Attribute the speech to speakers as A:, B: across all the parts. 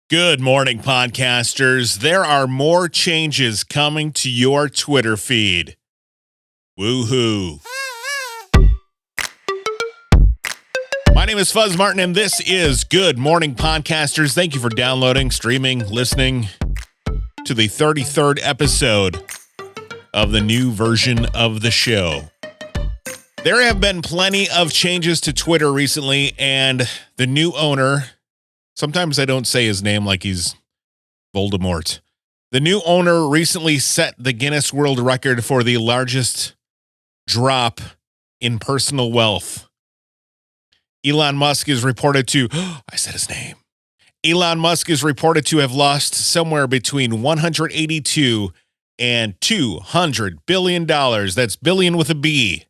A: Good morning, podcasters. There are more changes coming to your Twitter feed. Woohoo. My name is Fuzz Martin, and this is Good Morning, Podcasters. Thank you for downloading, streaming, listening to the 33rd episode of the new version of the show. There have been plenty of changes to Twitter recently, and the new owner... Sometimes I don't say his name like he's Voldemort. The new owner recently set the Guinness World Record for the largest drop in personal wealth. Elon Musk is reported to, I said his name. Elon Musk is reported to have lost somewhere between 182 and $200 billion. That's billion with a B.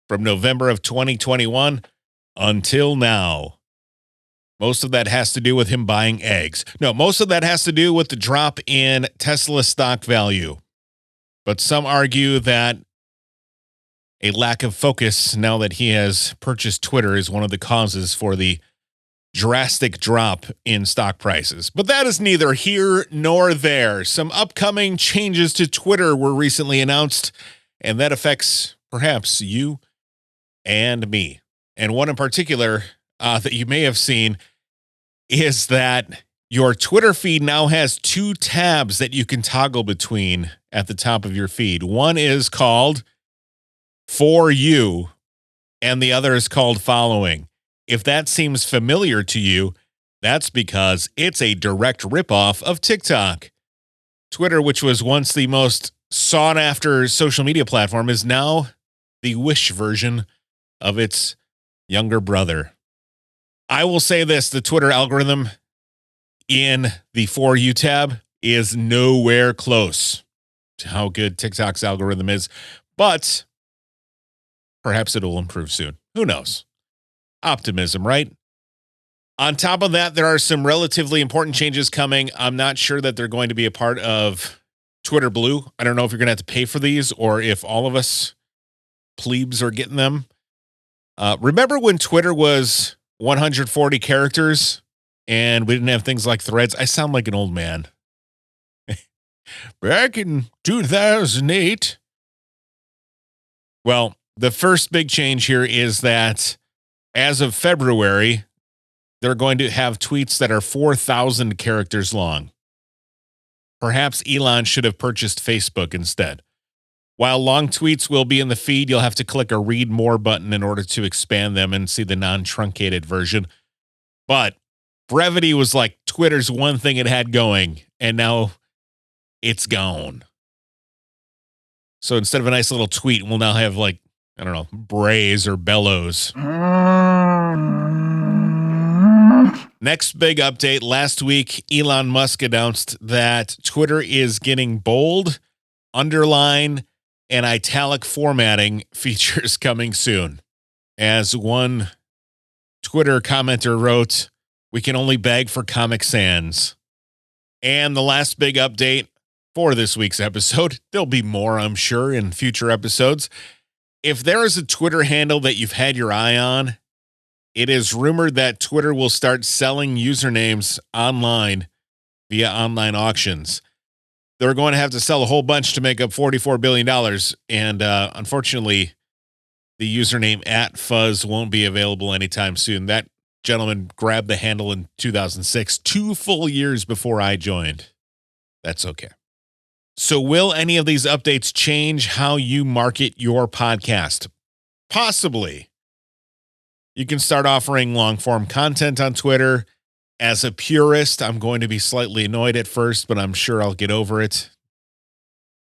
A: From November of 2021 until now. Most of that has to do with him buying eggs. No, most of that has to do with the drop in Tesla stock value. But some argue that a lack of focus now that he has purchased Twitter is one of the causes for the drastic drop in stock prices. But that is neither here nor there. Some upcoming changes to Twitter were recently announced, and that affects perhaps you and me. And one in particular that you may have seen is that your Twitter feed now has two tabs that you can toggle between at the top of your feed. One is called For You, and the other is called Following. If that seems familiar to you, that's because it's a direct ripoff of TikTok. Twitter, which was once the most sought-after social media platform, is now the Wish version of its younger brother. I will say this, the Twitter algorithm in the For You tab is nowhere close to how good TikTok's algorithm is, but perhaps it'll improve soon. Who knows? Optimism, right? On top of that, there are some relatively important changes coming. I'm not sure that they're going to be a part of Twitter Blue. I don't know if you're going to have to pay for these or if all of us plebes are getting them. Remember when Twitter was 140 characters and we didn't have things like threads? I sound like an old man. Back in 2008. Well, the first big change here is that as of February, they're going to have tweets that are 4,000 characters long. Perhaps Elon should have purchased Facebook instead. While long tweets will be in the feed, you'll have to click a read more button in order to expand them and see the non-truncated version. But brevity was like Twitter's one thing it had going, and now it's gone. So instead of a nice little tweet, we'll now have like, I don't know, brays or bellows. Next big update. Last week, Elon Musk announced that Twitter is getting bold, underline, and italic formatting features coming soon. As one Twitter commenter wrote, we can only beg for Comic Sans. And the last big update for this week's episode, there'll be more, I'm sure, in future episodes. If there is a Twitter handle that you've had your eye on, it is rumored that Twitter will start selling usernames online via online auctions. They're going to have to sell a whole bunch to make up $44 billion. And unfortunately, the username @Fuzz won't be available anytime soon. That gentleman grabbed the handle in 2006, 2 full years before I joined. That's okay. So will any of these updates change how you market your podcast? Possibly. You can start offering long-form content on Twitter. As a purist, I'm going to be slightly annoyed at first, but I'm sure I'll get over it.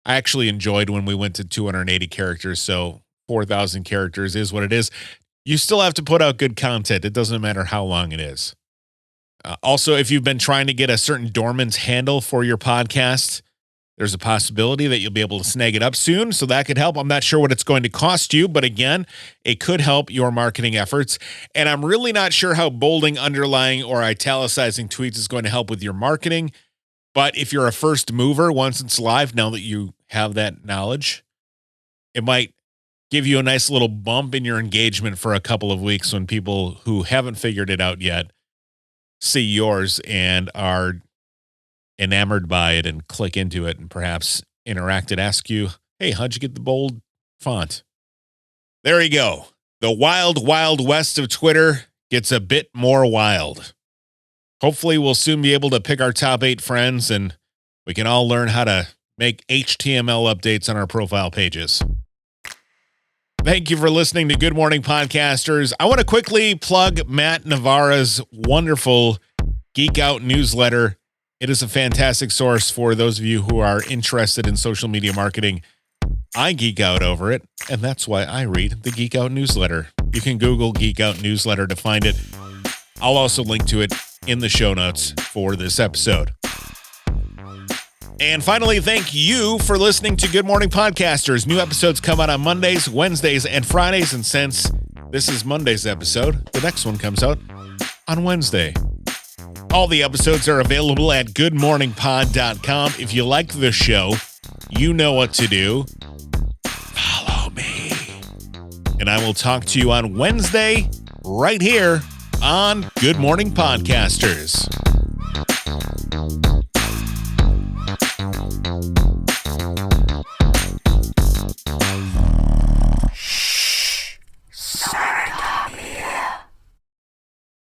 A: I actually enjoyed when we went to 280 characters, so 4,000 characters is what it is. You still have to put out good content. It doesn't matter how long it is. Also, if you've been trying to get a certain dormant handle for your podcast, there's a possibility that you'll be able to snag it up soon, so that could help. I'm not sure what it's going to cost you, but again, it could help your marketing efforts. And I'm really not sure how bolding, underlining, or italicizing tweets is going to help with your marketing. But if you're a first mover, once it's live, now that you have that knowledge, it might give you a nice little bump in your engagement for a couple of weeks when people who haven't figured it out yet see yours and are enamored by it and click into it and perhaps interact and ask you, hey, how'd you get the bold font? There you go. The wild, wild west of Twitter gets a bit more wild. Hopefully we'll soon be able to pick our top 8 friends and we can all learn how to make HTML updates on our profile pages. Thank you for listening to Good Morning Podcasters. I want to quickly plug Matt Navarra's wonderful Geek Out newsletter. It is a fantastic source for those of you who are interested in social media marketing. I geek out over it, and that's why I read the Geek Out newsletter. You can Google Geek Out newsletter to find it. I'll also link to it in the show notes for this episode. And finally, thank you for listening to Good Morning Podcasters. New episodes come out on Mondays, Wednesdays, and Fridays. And since this is Monday's episode, the next one comes out on Wednesday. All the episodes are available at goodmorningpod.com. If you like the show, you know what to do. Follow me. And I will talk to you on Wednesday right here on Good Morning Podcasters.